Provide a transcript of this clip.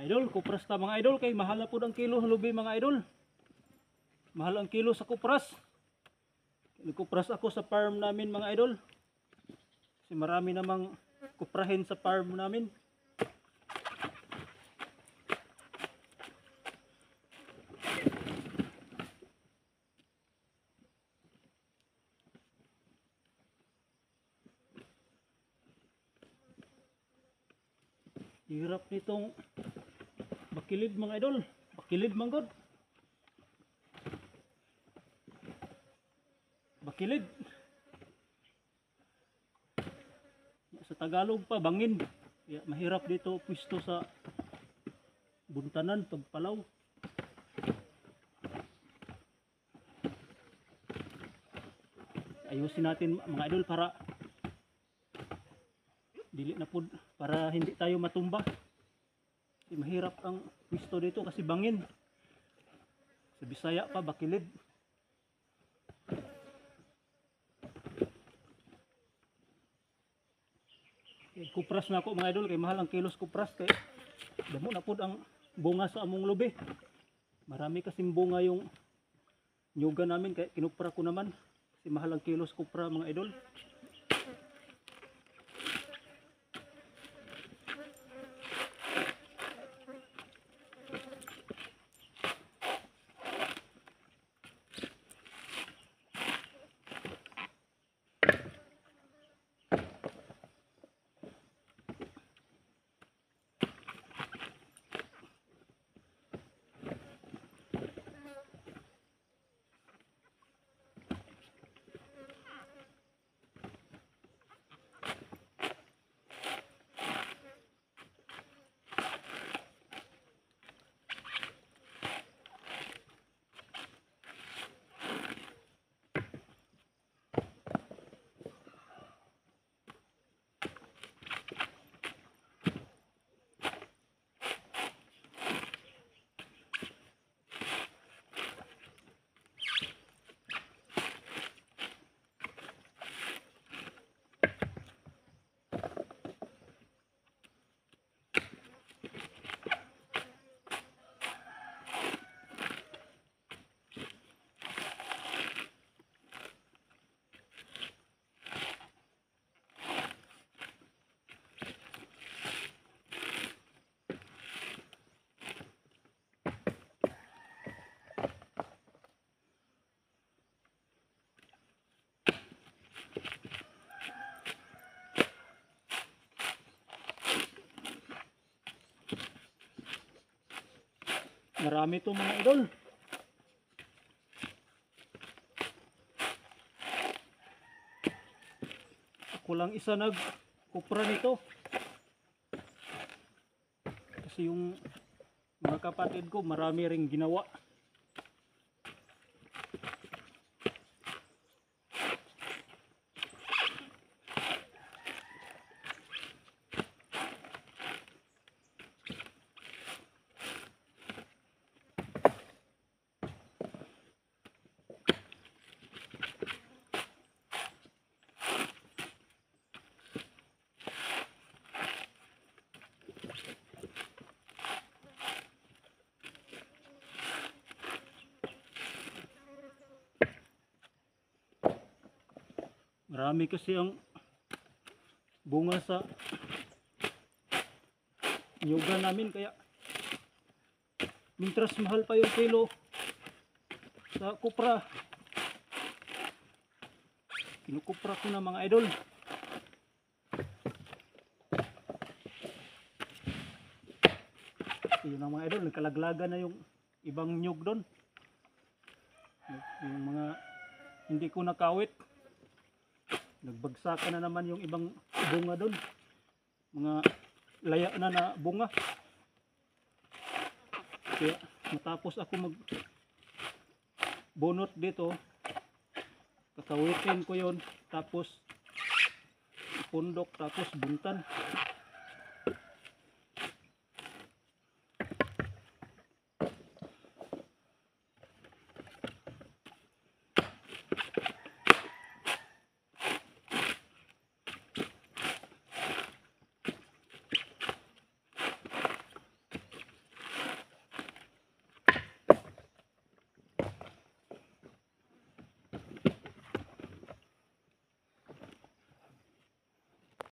Mga idol, kupras ta mga idol kay mahal na po ang kilo lubi mga idol. Mahal ang kilo sa kupras. Nagkupras ako sa farm namin mga idol. Kasi marami namang kuprahin sa farm namin. Hirap nitong bakilid mga idol. Bakilid manggod. Bakilid. Sa Tagalog pa bangin. Kaya mahirap dito pwesto sa buntanan pagpalaw. Ayusin natin mga idol para dili na po para hindi tayo matumba. Kasi mahirap ang pwesto dito kasi bangin. Sa Bisaya pa bakilid. Kupras na ako mga idol kay mahal ang kilos kupras kay damo na po ang bunga sa among lubi. Marami kasing bunga yung nyuga namin kay kinupra ko naman kasi mahal ang kilos kupra mga idol. Marami to mga idol. Ako lang isa nagkupra nito. Kasi yung mga kapatid ko marami ring ginawa. Marami kasi ang bunga sa nyuga namin kaya mintras mahal pa yung kilo sa kupra. Kinukupra ko na mga idol. Yun ang mga idol, nagkalaglaga na yung ibang nyug doon. Yung mga hindi ko nakawit. Nagbagsakan na naman yung ibang bunga doon. Mga laya na bunga. Kaya matapos ako mag bunot dito, kakawitin ko yon, tapos pundok, tapos buntan.